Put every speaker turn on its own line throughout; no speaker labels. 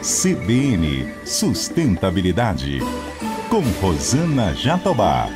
CBN Sustentabilidade, com Rosana Jatobá.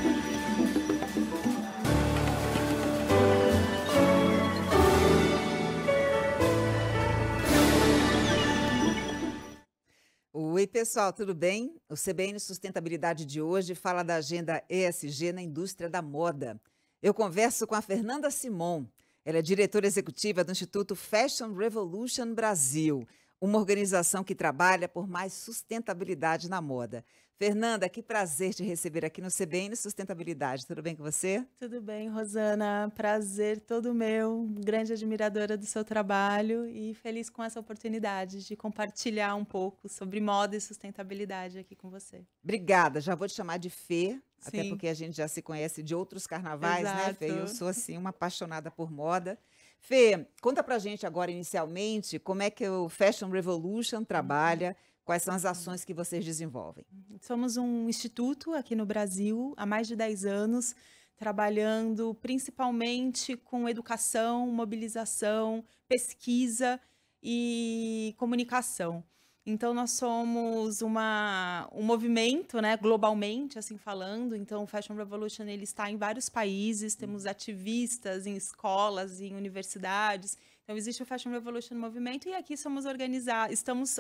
Oi, pessoal, tudo bem? O CBN Sustentabilidade de hoje fala da agenda ESG na indústria da moda. Eu converso com a Fernanda Simon. Ela é diretora executiva do Instituto Fashion Revolution Brasil, uma organização que trabalha por mais sustentabilidade na moda. Fernanda, que prazer te receber aqui no CBN Sustentabilidade. Tudo bem com você?
Tudo bem, Rosana. Prazer todo meu. Grande admiradora do seu trabalho e feliz com essa oportunidade de compartilhar um pouco sobre moda e sustentabilidade aqui com você.
Obrigada. Já vou te chamar de Fê, até
Sim,
porque a gente já se conhece de outros carnavais, né, Fê? Eu
exato.
sou, assim, uma apaixonada por moda. Fê, conta pra gente agora, inicialmente, como é que o Fashion Revolution trabalha, quais são as ações que vocês desenvolvem.
Somos um instituto aqui no Brasil há mais de 10 anos, trabalhando principalmente com educação, mobilização, pesquisa e comunicação. Então, nós somos um movimento, né, globalmente, assim falando. Então, o Fashion Revolution ele está em vários países, temos ativistas em escolas, em universidades. Então, existe o Fashion Revolution movimento e aqui estamos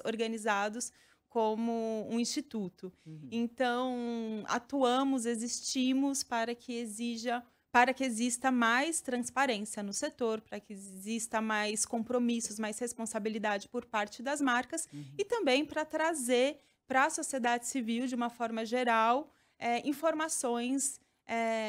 organizados como um instituto. Então, atuamos, existimos para que exista mais transparência no setor, para que exista mais compromissos, mais responsabilidade por parte das marcas e também para trazer para a sociedade civil, de uma forma geral, informações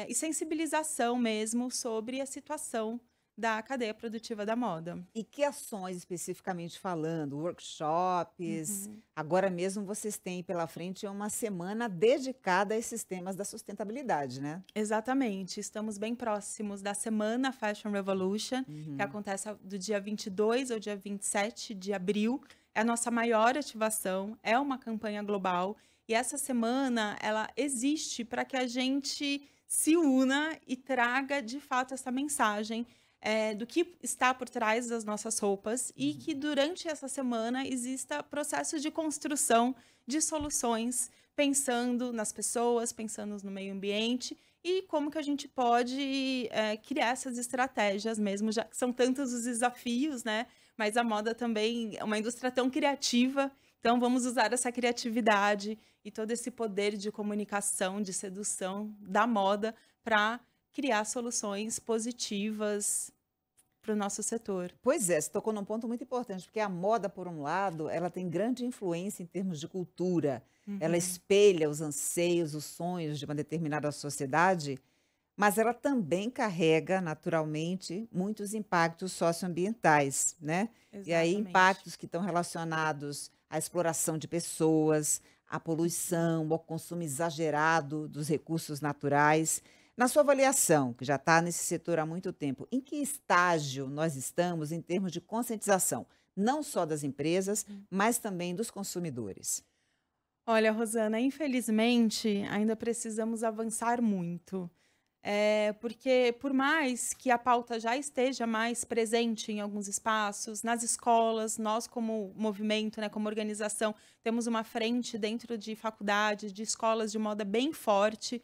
e sensibilização mesmo sobre a situação da cadeia produtiva da moda.
E que ações, especificamente falando, workshops? Agora mesmo vocês têm pela frente uma semana dedicada a esses temas da sustentabilidade, né?
Exatamente, estamos bem próximos da Semana Fashion Revolution, que acontece do dia 22 ao dia 27 de abril. É a nossa maior ativação, é uma campanha global. E essa semana, ela existe para que a gente se una e traga, de fato, essa mensagem do que está por trás das nossas roupas e que durante essa semana exista processos de construção de soluções, pensando nas pessoas, pensando no meio ambiente e como que a gente pode criar essas estratégias mesmo, já que são tantos os desafios, né? Mas a moda também é uma indústria tão criativa, então vamos usar essa criatividade e todo esse poder de comunicação, de sedução da moda para criar soluções positivas para o nosso setor.
Pois é, você tocou num ponto muito importante, porque a moda, por um lado, ela tem grande influência em termos de cultura. Ela espelha os anseios, os sonhos de uma determinada sociedade, mas ela também carrega, naturalmente, muitos impactos socioambientais, né? E aí,
Exatamente.
impactos que estão relacionados à exploração de pessoas, à poluição, ao consumo exagerado dos recursos naturais. Na sua avaliação, que já está nesse setor há muito tempo, em que estágio nós estamos em termos de conscientização, não só das empresas, mas também dos consumidores?
Olha, Rosana, infelizmente ainda precisamos avançar muito. Porque por mais que a pauta já esteja mais presente em alguns espaços, nas escolas, nós como movimento, né, como organização, temos uma frente dentro de faculdades, de escolas de moda bem forte,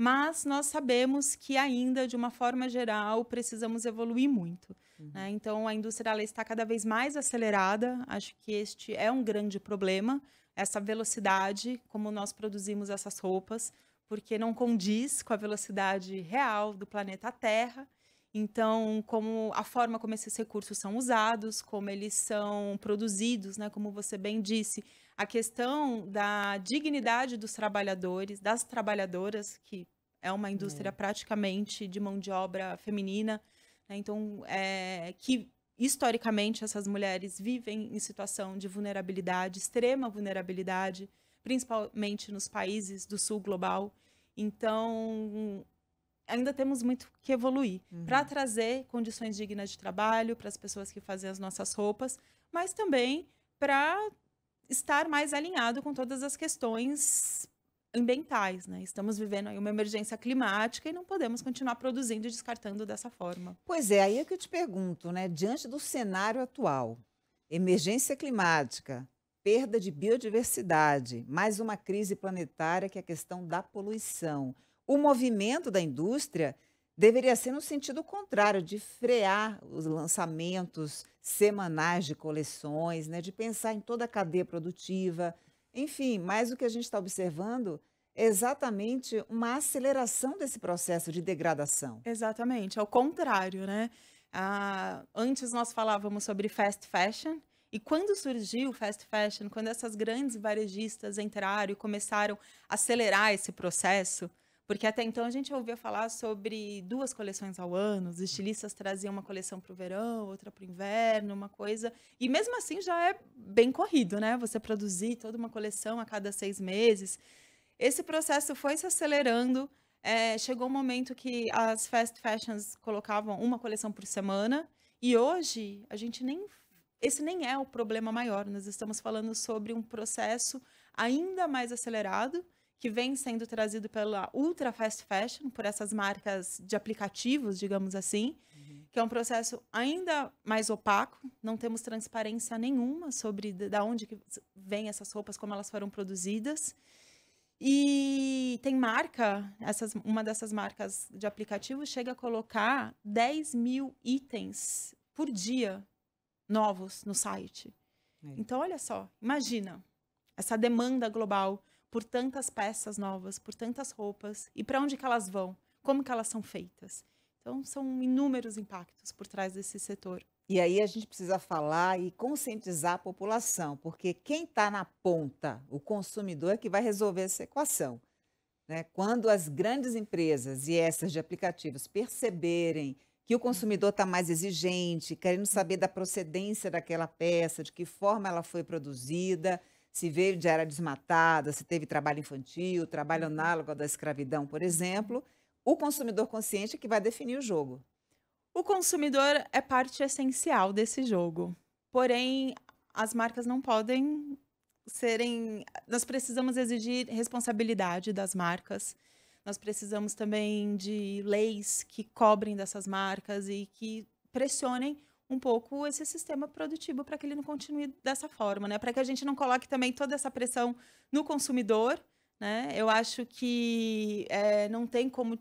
mas nós sabemos que ainda, de uma forma geral, precisamos evoluir muito, né? Então, a indústria ela está cada vez mais acelerada, acho que este é um grande problema, essa velocidade, como nós produzimos essas roupas, porque não condiz com a velocidade real do planeta Terra. Então, como a forma como esses recursos são usados, como eles são produzidos, né, como você bem disse, a questão da dignidade dos trabalhadores, das trabalhadoras, que é uma indústria praticamente de mão de obra feminina, né, então, que historicamente essas mulheres vivem em situação de vulnerabilidade, extrema vulnerabilidade, principalmente nos países do sul global. Então, ainda temos muito que evoluir para trazer condições dignas de trabalho para as pessoas que fazem as nossas roupas, mas também para estar mais alinhado com todas as questões ambientais, né? Estamos vivendo aí uma emergência climática e não podemos continuar produzindo e descartando dessa forma.
Pois é, aí é que eu te pergunto, né? Diante do cenário atual, Emergência climática, perda de biodiversidade, mais uma crise planetária que é a questão da poluição. O movimento da indústria deveria ser no sentido contrário, de frear os lançamentos semanais de coleções, né, de pensar em toda a cadeia produtiva. Enfim, mas o que a gente está observando é exatamente uma aceleração desse processo de degradação.
Exatamente, ao contrário, né? Antes nós falávamos sobre fast fashion, e quando surgiu o fast fashion, quando essas grandes varejistas entraram e começaram a acelerar esse processo, porque até então a gente ouvia falar sobre 2 coleções ao ano, os estilistas traziam uma coleção para o verão, outra para o inverno, uma coisa, e mesmo assim já é bem corrido, né? Você produzir toda uma coleção a cada 6 meses. Esse processo foi se acelerando. Chegou um momento que as fast fashions colocavam uma coleção por semana, e hoje esse nem é o problema maior. Nós estamos falando sobre um processo ainda mais acelerado, que vem sendo trazido pela ultra fast fashion, por essas marcas de aplicativos, digamos assim, que é um processo ainda mais opaco. Não temos transparência nenhuma sobre de onde que vêm essas roupas, como elas foram produzidas. E tem uma dessas marcas de aplicativo chega a colocar 10.000 itens por dia novos no site. Então, olha só, imagina essa demanda global por tantas peças novas, por tantas roupas, e para onde que elas vão? Como que elas são feitas? Então, são inúmeros impactos por trás desse setor.
E aí a gente precisa falar e conscientizar a população, porque quem está na ponta, o consumidor, é que vai resolver essa equação, né? Quando as grandes empresas e essas de aplicativos perceberem que o consumidor está mais exigente, querendo saber da procedência daquela peça, de que forma ela foi produzida, se veio de área desmatada, se teve trabalho infantil, trabalho análogo ao da escravidão, por exemplo, o consumidor consciente é que vai definir o jogo.
O consumidor é parte essencial desse jogo. Porém, as marcas não podem serem... Nós precisamos exigir responsabilidade das marcas. Nós precisamos também de leis que cobrem dessas marcas e que pressionem um pouco esse sistema produtivo para que ele não continue dessa forma, né? Para que a gente não coloque também toda essa pressão no consumidor, né? Eu acho que não tem como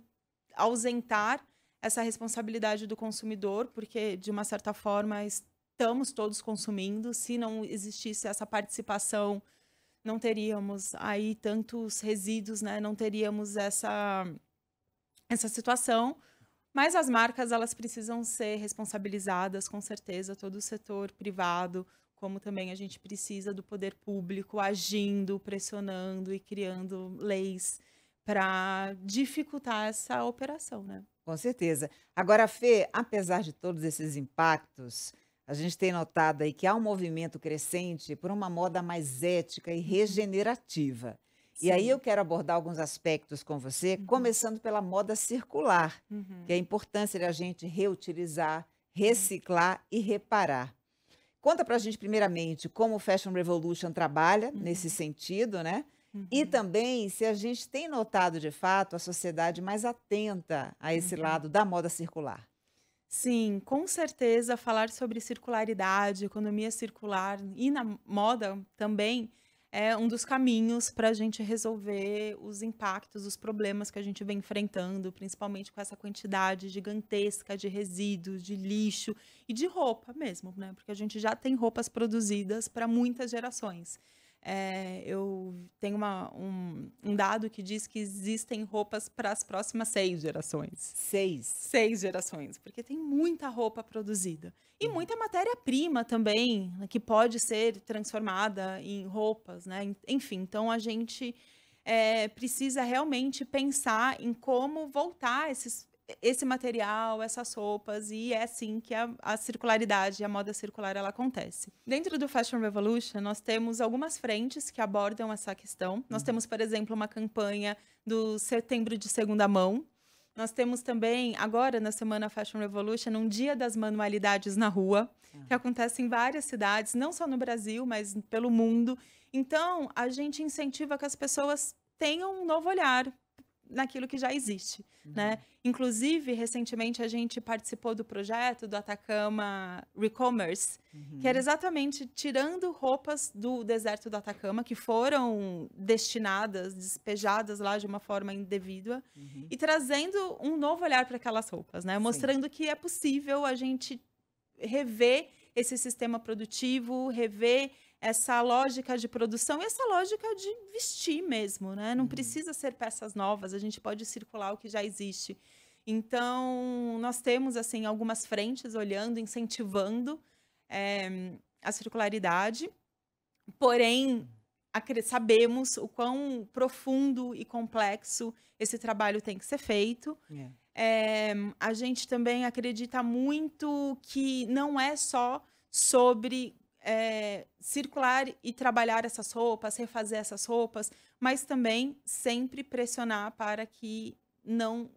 ausentar essa responsabilidade do consumidor, porque, de uma certa forma, estamos todos consumindo. Se não existisse essa participação, não teríamos aí tantos resíduos, né? Não teríamos essa situação. Mas as marcas, elas precisam ser responsabilizadas, com certeza, todo o setor privado, como também a gente precisa do poder público agindo, pressionando e criando leis para dificultar essa operação, né?
Com certeza. Agora, Fê, apesar de todos esses impactos, a gente tem notado aí que há um movimento crescente por uma moda mais ética e regenerativa. E aí eu quero abordar alguns aspectos com você, começando pela moda circular, que é a importância da gente reutilizar, reciclar e reparar. Conta pra gente, primeiramente, como o Fashion Revolution trabalha nesse sentido, né? E também se a gente tem notado, de fato, a sociedade mais atenta a esse lado da moda circular.
Sim, com certeza falar sobre circularidade, economia circular e na moda também é um dos caminhos para a gente resolver os impactos, os problemas que a gente vem enfrentando, principalmente com essa quantidade gigantesca de resíduos, de lixo e de roupa mesmo, né? Porque a gente já tem roupas produzidas para muitas gerações. Eu tenho um dado que diz que existem roupas para as próximas 6 gerações. 6 gerações, porque tem muita roupa produzida. E muita matéria-prima também, né, que pode ser transformada em roupas, né? Enfim, então a gente precisa realmente pensar em como voltar esse material, essas roupas, e é assim que a circularidade, a moda circular, ela acontece. Dentro do Fashion Revolution, nós temos algumas frentes que abordam essa questão. Nós temos, por exemplo, uma campanha do Setembro de Segunda Mão. Nós temos também, agora, na Semana Fashion Revolution, um Dia das Manualidades na Rua, que acontece em várias cidades, não só no Brasil, mas pelo mundo. Então, a gente incentiva que as pessoas tenham um novo olhar naquilo que já existe, né? Inclusive, recentemente a gente participou do projeto do Atacama Recommerce, que era exatamente tirando roupas do deserto do Atacama que foram destinadas, despejadas lá de uma forma indevida e trazendo um novo olhar para aquelas roupas, né? Mostrando que é possível a gente rever esse sistema produtivo, rever essa lógica de produção e essa lógica de vestir mesmo, né? Não precisa ser peças novas, a gente pode circular o que já existe. Então, nós temos, assim, algumas frentes olhando, incentivando a circularidade, porém, sabemos o quão profundo e complexo esse trabalho tem que ser feito. A gente também acredita muito que não é só sobre circular e trabalhar essas roupas, refazer essas roupas, mas também sempre pressionar para que não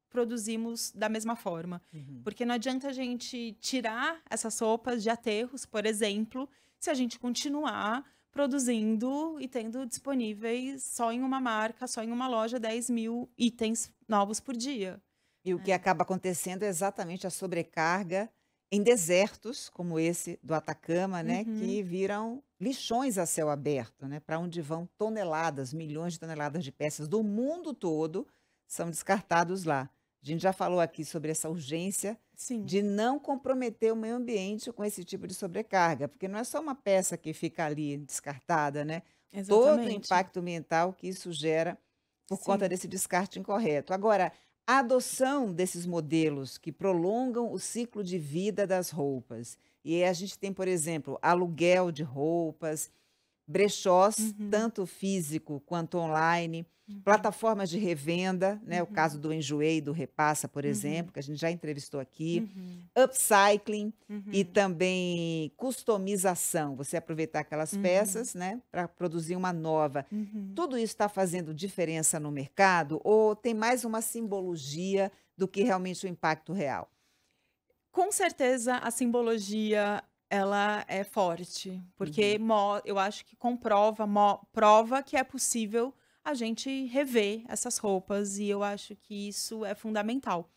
produzimos da mesma forma. Porque não adianta a gente tirar essas roupas de aterros, por exemplo, se a gente continuar produzindo e tendo disponíveis só em uma marca, só em uma loja, 10.000 itens novos por dia.
E o que acaba acontecendo é exatamente a sobrecarga em desertos como esse do Atacama, né, que viram lixões a céu aberto, né, para onde vão toneladas, milhões de toneladas de peças do mundo todo são descartados lá. A gente já falou aqui sobre essa urgência de não comprometer o meio ambiente com esse tipo de sobrecarga, porque não é só uma peça que fica ali descartada, né? Todo o impacto ambiental que isso gera por conta desse descarte incorreto. Agora, a adoção desses modelos que prolongam o ciclo de vida das roupas. E aí a gente tem, por exemplo, aluguel de roupas, brechós, tanto físico quanto online, plataformas de revenda, né? O caso do Enjoei e do Repassa, por exemplo, que a gente já entrevistou aqui, upcycling e também customização, você aproveitar aquelas peças, né, para produzir uma nova. Tudo isso está fazendo diferença no mercado ou tem mais uma simbologia do que realmente o impacto real?
Com certeza, a simbologia ela é forte, porque eu acho que prova que é possível a gente rever essas roupas e eu acho que isso é fundamental.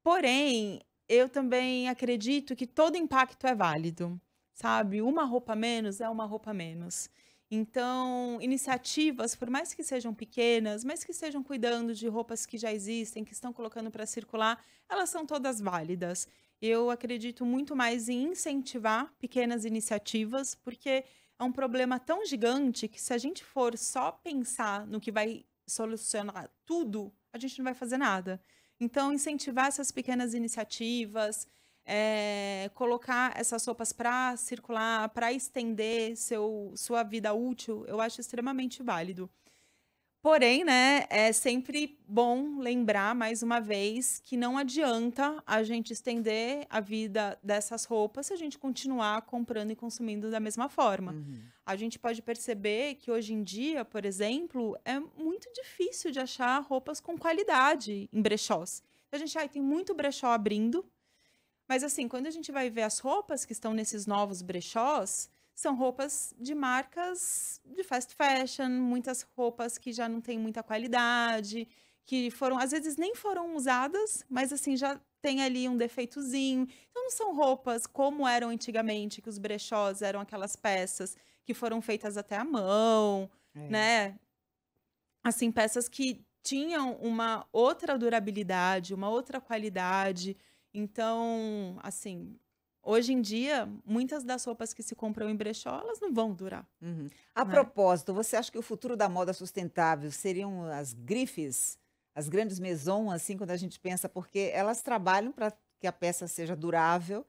Porém, eu também acredito que todo impacto é válido, sabe? Uma roupa menos é uma roupa menos. Então, iniciativas, por mais que sejam pequenas, mas que estejam cuidando de roupas que já existem, que estão colocando para circular, elas são todas válidas. Eu acredito muito mais em incentivar pequenas iniciativas, porque é um problema tão gigante que se a gente for só pensar no que vai solucionar tudo, a gente não vai fazer nada. Então, incentivar essas pequenas iniciativas, colocar essas roupas para circular, para estender sua vida útil, eu acho extremamente válido. Porém, né, é sempre bom lembrar, mais uma vez, que não adianta a gente estender a vida dessas roupas se a gente continuar comprando e consumindo da mesma forma. A gente pode perceber que hoje em dia, por exemplo, é muito difícil de achar roupas com qualidade em brechós. A gente tem muito brechó abrindo, mas assim, quando a gente vai ver as roupas que estão nesses novos brechós, são roupas de marcas de fast fashion, muitas roupas que já não têm muita qualidade, que foram, às vezes nem foram usadas, mas assim, já tem ali um defeitozinho. Então não são roupas como eram antigamente, que os brechós eram aquelas peças que foram feitas até à mão, né? Assim, peças que tinham uma outra durabilidade, uma outra qualidade. Então, assim, hoje em dia, muitas das roupas que se compram em brechó, elas não vão durar.
A
né?
propósito, você acha que o futuro da moda sustentável seriam as grifes, as grandes maisons, assim, quando a gente pensa, porque elas trabalham para que a peça seja durável,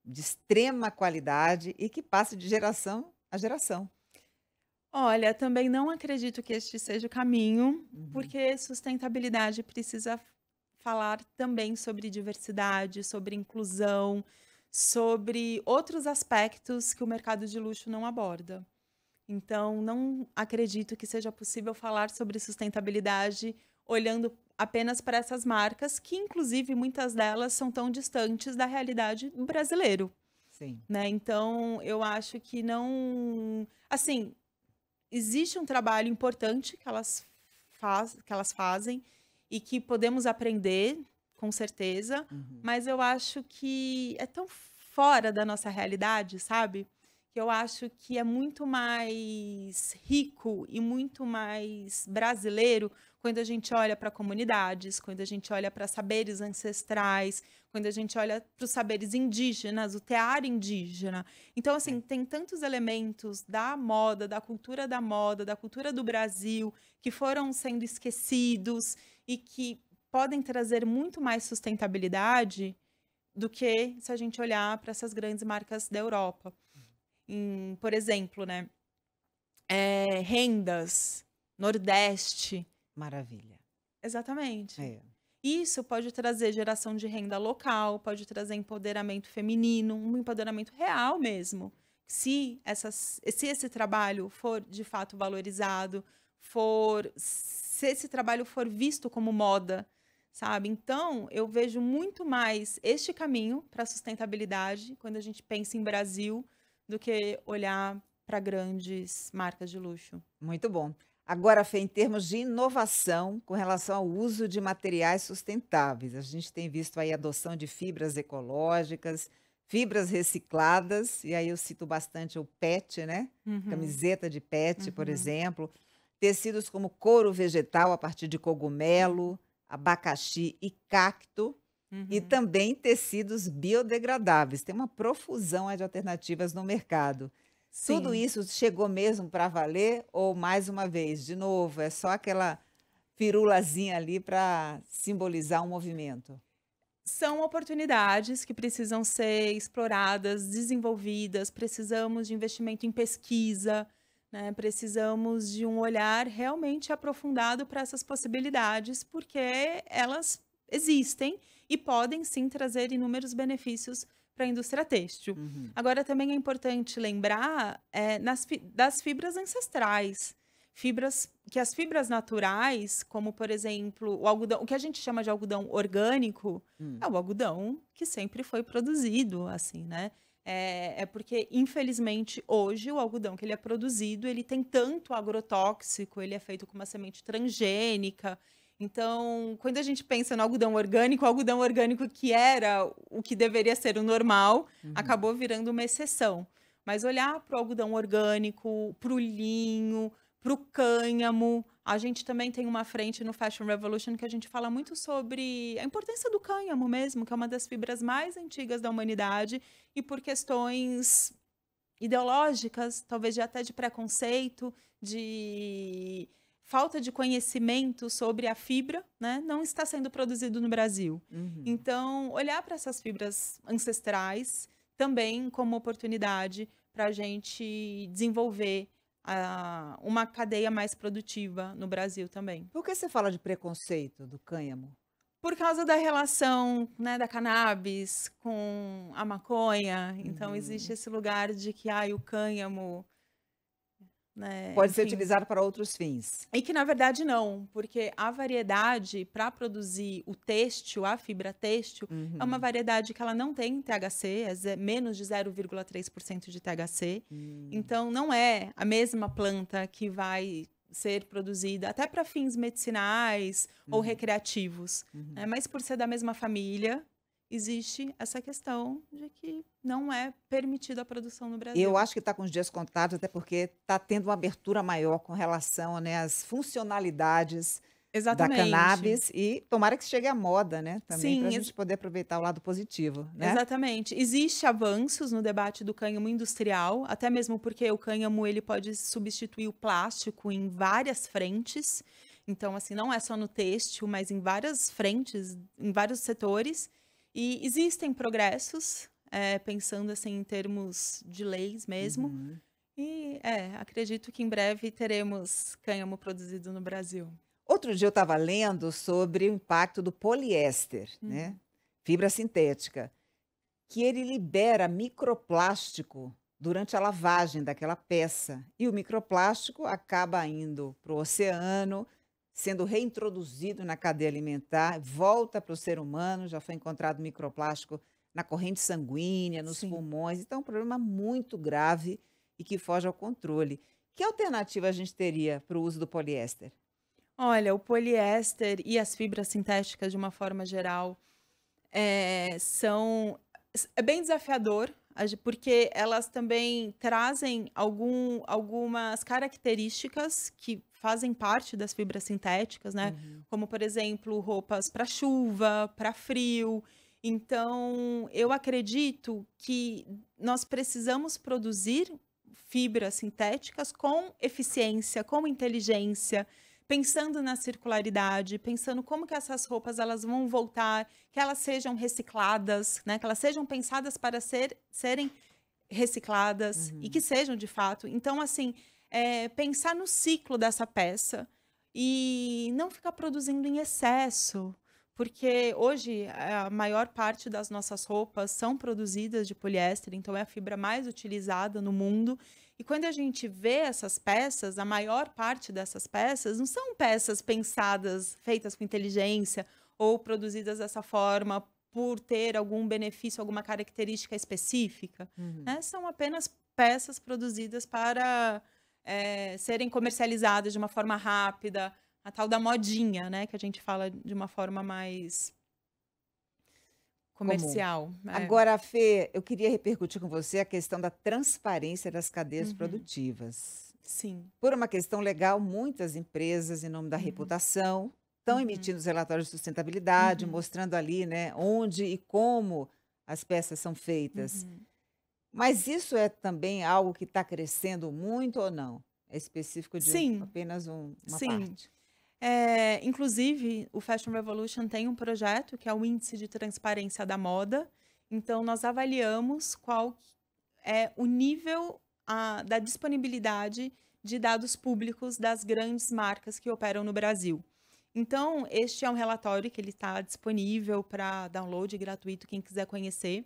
de extrema qualidade e que passe de geração a geração.
Olha, também não acredito que este seja o caminho, porque sustentabilidade precisa falar também sobre diversidade, sobre inclusão, sobre outros aspectos que o mercado de luxo não aborda. Então, não acredito que seja possível falar sobre sustentabilidade olhando apenas para essas marcas, que inclusive muitas delas são tão distantes da realidade do brasileiro,
Sim.
né? Então, eu acho que não, assim, existe um trabalho importante que elas que elas fazem e que podemos aprender, com certeza, mas eu acho que é tão fora da nossa realidade, sabe? Que eu acho que é muito mais rico e muito mais brasileiro quando a gente olha para comunidades, quando a gente olha para saberes ancestrais, quando a gente olha para os saberes indígenas, o tear indígena. Então, assim, tem tantos elementos da moda, da cultura do Brasil, que foram sendo esquecidos e que podem trazer muito mais sustentabilidade do que se a gente olhar para essas grandes marcas da Europa. Por exemplo, né, rendas, Nordeste.
Maravilha.
Exatamente.
É.
Isso pode trazer geração de renda local, pode trazer empoderamento feminino, um empoderamento real mesmo. Se esse trabalho for de fato valorizado, se esse trabalho for visto como moda, sabe? Então, eu vejo muito mais este caminho para a sustentabilidade quando a gente pensa em Brasil do que olhar para grandes marcas de luxo.
Muito bom. Agora, Fê, em termos de inovação com relação ao uso de materiais sustentáveis, a gente tem visto aí a adoção de fibras ecológicas, fibras recicladas, e aí eu cito bastante o PET, né? Camiseta de PET, por exemplo. Tecidos como couro vegetal a partir de cogumelo, abacaxi e cacto. E também tecidos biodegradáveis. Tem uma profusão aí de alternativas no mercado.
Sim.
Tudo isso chegou mesmo para valer? Ou, mais uma vez, de novo, é só aquela firulazinha ali para simbolizar um movimento?
São oportunidades que precisam ser exploradas, desenvolvidas, precisamos de investimento em pesquisa, né? Precisamos de um olhar realmente aprofundado para essas possibilidades, porque elas existem e podem sim trazer inúmeros benefícios para a indústria têxtil. Agora, também é importante lembrar das fibras ancestrais. As fibras naturais, como por exemplo o algodão, o que a gente chama de algodão orgânico, é o algodão que sempre foi produzido, assim, né? É porque, infelizmente, hoje o algodão que ele é produzido, ele tem tanto agrotóxico, ele é feito com uma semente transgênica. Então, quando a gente pensa no algodão orgânico, o algodão orgânico que era o que deveria ser o normal, acabou virando uma exceção. Mas olhar para o algodão orgânico, para o linho, para o cânhamo. A gente também tem uma frente no Fashion Revolution que a gente fala muito sobre a importância do cânhamo mesmo, que é uma das fibras mais antigas da humanidade, e por questões ideológicas, talvez até de preconceito, de falta de conhecimento sobre a fibra, né, não está sendo produzido no Brasil. Então, olhar para essas fibras ancestrais também como oportunidade para a gente desenvolver uma cadeia mais produtiva no Brasil também.
Por que você fala de preconceito do cânhamo?
Por causa da relação, né, da cannabis com a maconha. Então, existe esse lugar de que o cânhamo, né,
Pode ser
enfim.
utilizado para outros fins.
E que, na verdade, não, porque a variedade para produzir o têxtil, a fibra têxtil, é uma variedade que ela não tem THC, é menos de 0,3% de THC. Então, não é a mesma planta que vai ser produzida até para fins medicinais ou recreativos, né? Mas por ser da mesma família, existe essa questão de que não é permitida a produção no Brasil.
Eu acho que está com os dias contados, até porque está tendo uma abertura maior com relação, né, às funcionalidades da
Exatamente.
cannabis e tomara que chegue à moda, né, também, para a
Sim,
gente poder aproveitar o lado positivo, né?
exatamente. Existe avanços no debate do cânhamo industrial, até mesmo porque o cânhamo ele pode substituir o plástico em várias frentes. Então, assim, não é só no têxtil, mas em várias frentes, em vários setores. E existem progressos, pensando assim em termos de leis mesmo. E acredito que em breve teremos cânhamo produzido no Brasil.
Outro dia eu estava lendo sobre o impacto do poliéster, né, fibra sintética, que ele libera microplástico durante a lavagem daquela peça. E o microplástico acaba indo para o oceano, sendo reintroduzido na cadeia alimentar, volta para o ser humano, já foi encontrado microplástico na corrente sanguínea, nos
Sim.
pulmões. Então, é um problema muito grave e que foge ao controle. Que alternativa a gente teria para o uso do poliéster?
Olha, o poliéster e as fibras sintéticas, de uma forma geral, é bem desafiador, porque elas também trazem algumas características que fazem parte das fibras sintéticas, né?
Uhum.
Como, por exemplo, roupas para chuva, para frio. Então, eu acredito que nós precisamos produzir fibras sintéticas com eficiência, com inteligência, pensando na circularidade, pensando como que essas roupas elas vão voltar, que elas sejam recicladas, né? Que elas sejam pensadas para serem recicladas e que
Uhum.
sejam de fato. Então, assim, pensar no ciclo dessa peça e não ficar produzindo em excesso, porque hoje a maior parte das nossas roupas são produzidas de poliéster, então é a fibra mais utilizada no mundo. E quando a gente vê essas peças, a maior parte dessas peças não são peças pensadas, feitas com inteligência ou produzidas dessa forma por ter algum benefício, alguma característica específica,
Uhum.
né? São apenas peças produzidas para serem comercializadas de uma forma rápida, a tal da modinha, né? Que a gente fala de uma forma mais
Comum.
comercial.
Agora, Fê, eu queria repercutir com você a questão da transparência das cadeias
Uhum.
produtivas.
Sim.
Por uma questão legal, muitas empresas, em nome da
Uhum.
reputação, estão
Uhum.
emitindo os relatórios de sustentabilidade,
Uhum.
mostrando ali, né, onde e como as peças são feitas.
Uhum.
Mas isso é também algo que está crescendo muito ou não? É específico de
Sim,
apenas uma
sim.
parte?
Inclusive, o Fashion Revolution tem um projeto que é o Índice de Transparência da Moda. Então, nós avaliamos qual é o nível da disponibilidade de dados públicos das grandes marcas que operam no Brasil. Então, este é um relatório que ele está disponível para download gratuito, quem quiser conhecer.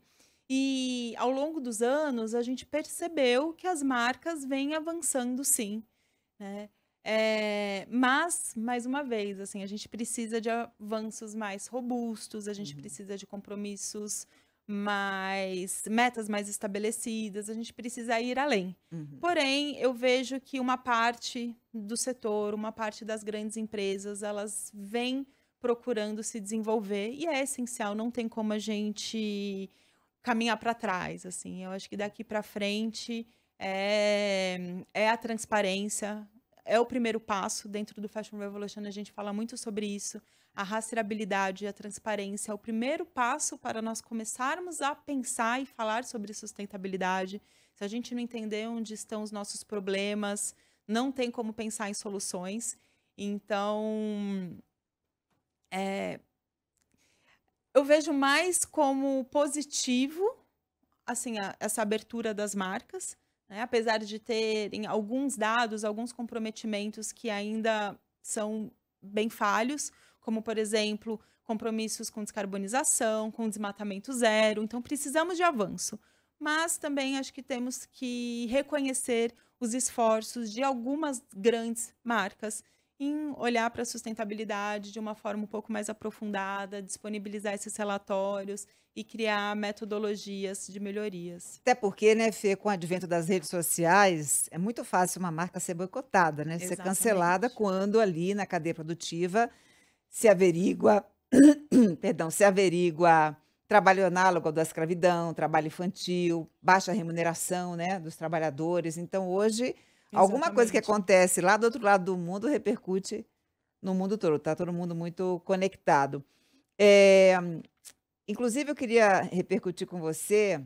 E ao longo dos anos, a gente percebeu que as marcas vêm avançando sim, né? Mas, mais uma vez, assim, a gente precisa de avanços mais robustos, a gente
Uhum,
precisa de compromissos metas mais estabelecidas, a gente precisa ir além.
uhum.
Porém, eu vejo que uma parte do setor, uma parte das grandes empresas, elas vêm procurando se desenvolver e é essencial, não tem como a gente caminhar para trás, assim. Eu acho que daqui para frente é a transparência, é o primeiro passo. Dentro do Fashion Revolution, a gente fala muito sobre isso. A rastreabilidade e a transparência é o primeiro passo para nós começarmos a pensar e falar sobre sustentabilidade. Se a gente não entender onde estão os nossos problemas, não tem como pensar em soluções. Então, eu vejo mais como positivo, assim, essa abertura das marcas, né? Apesar de terem alguns dados, alguns comprometimentos que ainda são bem falhos, como, por exemplo, compromissos com descarbonização, com desmatamento zero. Então, precisamos de avanço. Mas também acho que temos que reconhecer os esforços de algumas grandes marcas em olhar para a sustentabilidade de uma forma um pouco mais aprofundada, disponibilizar esses relatórios e criar metodologias de melhorias.
Até porque, né, Fê, com o advento das redes sociais, é muito fácil uma marca ser boicotada, né, ser cancelada
Exatamente.
quando ali na cadeia produtiva se averigua, perdão, se averigua trabalho análogo ao da escravidão, trabalho infantil, baixa remuneração, né, dos trabalhadores. Então, hoje, alguma coisa que
Exatamente.
acontece lá do outro lado do mundo repercute no mundo todo, tá todo mundo muito conectado. Eh, Inclusive eu queria repercutir com você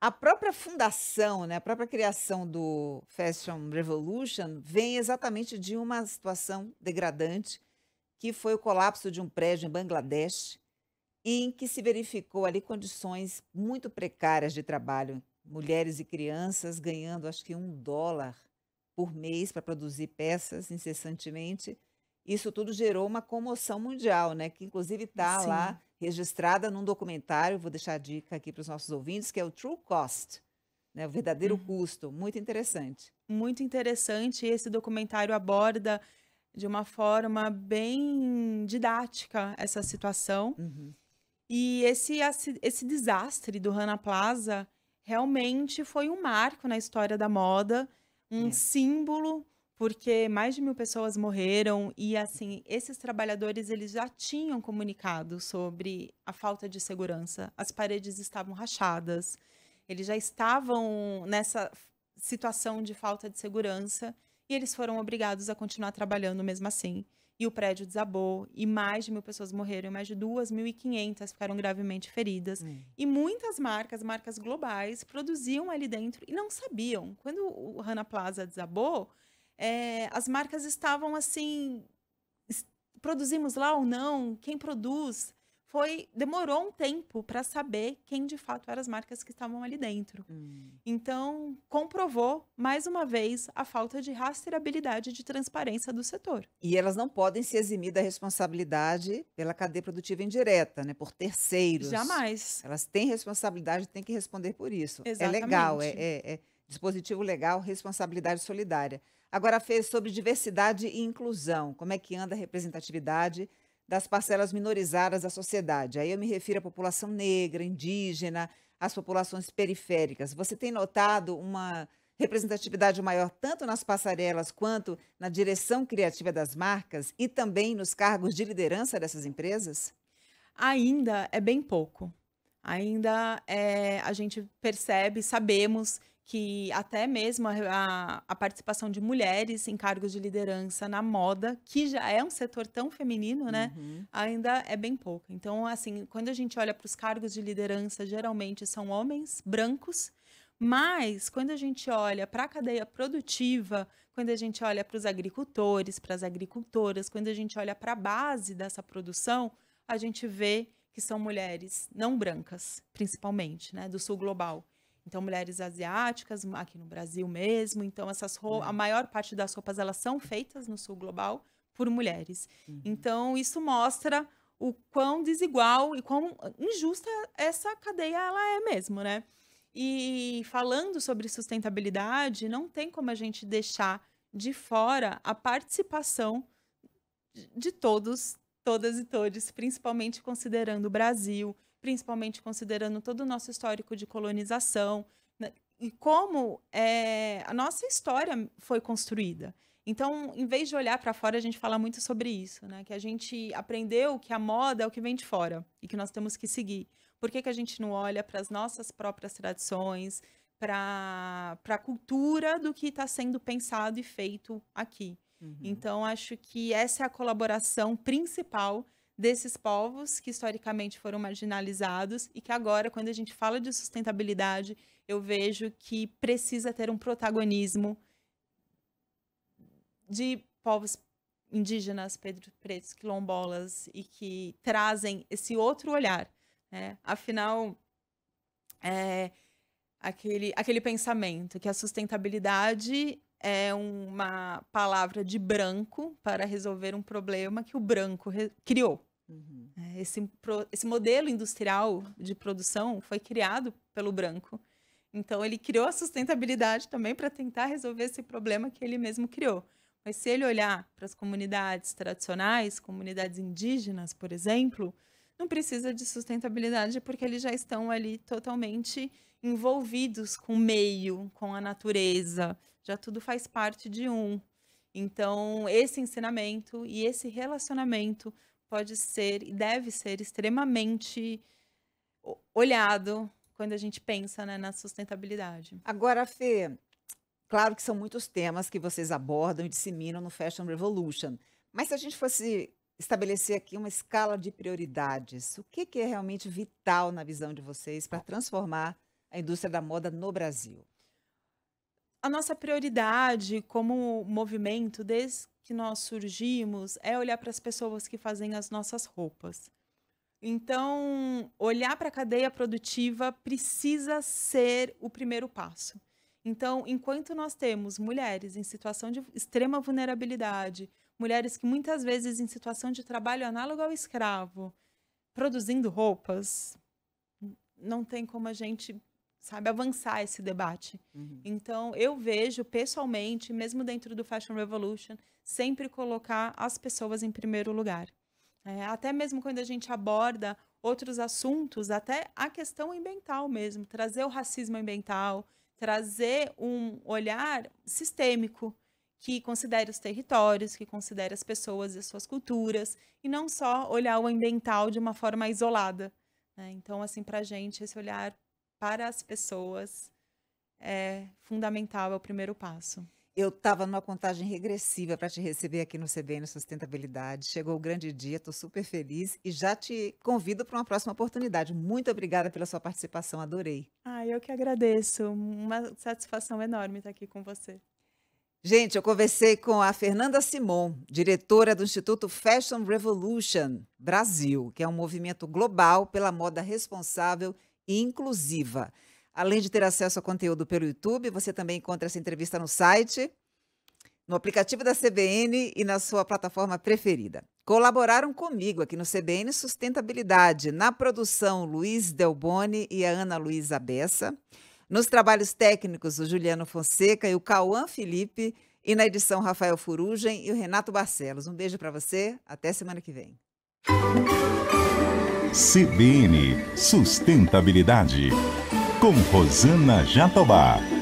a própria fundação, né, a própria criação do Fashion Revolution vem exatamente de uma situação degradante, que foi o colapso de um prédio em Bangladesh, em que se verificou ali condições muito precárias de trabalho. Mulheres e crianças ganhando acho que $1 por mês para produzir peças incessantemente. Isso tudo gerou uma comoção mundial, né, que inclusive está lá
Sim,
registrada num documentário, vou deixar a dica aqui para os nossos ouvintes, que é o True Cost, né, o verdadeiro
uhum.
custo, muito interessante.
Muito interessante. Esse documentário aborda de uma forma bem didática essa situação.
Uhum,
E esse desastre do Rana Plaza realmente foi um marco na história da moda, um
é.
símbolo, porque mais de 1.000 pessoas morreram e, assim, esses trabalhadores, eles já tinham comunicado sobre a falta de segurança. As paredes estavam rachadas, eles já estavam nessa situação de falta de segurança e eles foram obrigados a continuar trabalhando mesmo assim. E o prédio desabou e mais de 1.000 pessoas morreram, e mais de 2.500 ficaram gravemente feridas. E muitas marcas globais, produziam ali dentro e não sabiam. Quando o Rana Plaza desabou, as marcas estavam assim, produzimos lá ou não? Quem produz? Demorou um tempo para saber quem de fato eram as marcas que estavam ali dentro. Então, comprovou, mais uma vez, a falta de rastreabilidade e de transparência do setor.
E elas não podem se eximir da responsabilidade pela cadeia produtiva indireta, né, por terceiros.
Jamais.
Elas têm responsabilidade, têm que responder por isso. É legal,
Exatamente.
é dispositivo legal, responsabilidade solidária. Agora, Fê, sobre diversidade e inclusão, como é que anda a representatividade das parcelas minorizadas da sociedade? Aí eu me refiro à população negra, indígena, às populações periféricas. Você tem notado uma representatividade maior tanto nas passarelas quanto na direção criativa das marcas e também nos cargos de liderança dessas empresas?
Ainda é bem pouco. Ainda a gente percebe, sabemos que até mesmo a participação de mulheres em cargos de liderança na moda, que já é um setor tão feminino, né? Ainda é bem pouco. Então, assim, quando a gente olha para os cargos de liderança, geralmente são homens brancos, mas quando a gente olha para a cadeia produtiva, quando a gente olha para os agricultores, para as agricultoras, quando a gente olha para a base dessa produção, a gente vê que são mulheres não brancas, principalmente, né, do sul global. Então, mulheres asiáticas, aqui no Brasil mesmo. Então, a maior parte das roupas, elas são feitas no sul global por mulheres. Então, isso mostra o quão desigual e quão injusta essa cadeia ela é mesmo, né? E falando sobre sustentabilidade, não tem como a gente deixar de fora a participação de todos, todas e todes, principalmente considerando o Brasil, principalmente considerando todo o nosso histórico de colonização, né, e como a nossa história foi construída. Então, em vez de olhar para fora, a gente fala muito sobre isso, né? Que a gente aprendeu que a moda é o que vem de fora e que nós temos que seguir. Por que a gente não olha para as nossas próprias tradições, para a cultura do que está sendo pensado e feito aqui? Então, acho que essa é a colaboração principal desses povos que historicamente foram marginalizados e que agora, quando a gente fala de sustentabilidade, eu vejo que precisa ter um protagonismo de povos indígenas, pretos, quilombolas, e que trazem esse outro olhar, né? Afinal, aquele pensamento que a sustentabilidade é uma palavra de branco para resolver um problema que o branco criou. Esse modelo industrial de produção foi criado pelo branco. Então, ele criou a sustentabilidade também para tentar resolver esse problema que ele mesmo criou. Mas se ele olhar para as comunidades tradicionais, comunidades indígenas, por exemplo, não precisa de sustentabilidade porque eles já estão ali totalmente envolvidos com o meio, com a natureza, já tudo faz parte de um. Então, esse ensinamento e esse relacionamento pode ser e deve ser extremamente olhado quando a gente pensa, né, na sustentabilidade.
Agora, Fê, claro que são muitos temas que vocês abordam e disseminam no Fashion Revolution, mas se a gente fosse estabelecer aqui uma escala de prioridades, o que é realmente vital na visão de vocês para transformar a indústria da moda no Brasil?
A nossa prioridade como movimento, desde que nós surgimos, é olhar para as pessoas que fazem as nossas roupas. Então, olhar para a cadeia produtiva precisa ser o primeiro passo. Então, enquanto nós temos mulheres em situação de extrema vulnerabilidade, mulheres que muitas vezes em situação de trabalho análogo ao escravo, produzindo roupas, não tem como a gente, sabe, avançar esse debate. Então, eu vejo pessoalmente, mesmo dentro do Fashion Revolution, sempre colocar as pessoas em primeiro lugar. Até mesmo quando a gente aborda outros assuntos, até a questão ambiental mesmo, trazer o racismo ambiental, trazer um olhar sistêmico, que considere os territórios, que considere as pessoas e as suas culturas, e não só olhar o ambiental de uma forma isolada, né? Então, assim, para a gente, esse olhar para as pessoas é fundamental, é o primeiro passo.
Eu estava numa contagem regressiva para te receber aqui no CBN Sustentabilidade. Chegou o grande dia, estou super feliz e já te convido para uma próxima oportunidade. Muito obrigada pela sua participação, adorei.
Eu que agradeço, uma satisfação enorme estar aqui com você.
Gente, eu conversei com a Fernanda Simon, diretora do Instituto Fashion Revolution Brasil, que é um movimento global pela moda responsável e inclusiva. Além de ter acesso a conteúdo pelo YouTube, você também encontra essa entrevista no site, no aplicativo da CBN e na sua plataforma preferida. Colaboraram comigo aqui no CBN Sustentabilidade, na produção Luiz Delboni e a Ana Luísa Bessa, nos trabalhos técnicos o Juliano Fonseca e o Cauã Felipe, e na edição Rafael Furugem e o Renato Barcelos. Um beijo para você, até semana que vem.
CBN Sustentabilidade, com Rosana Jatobá.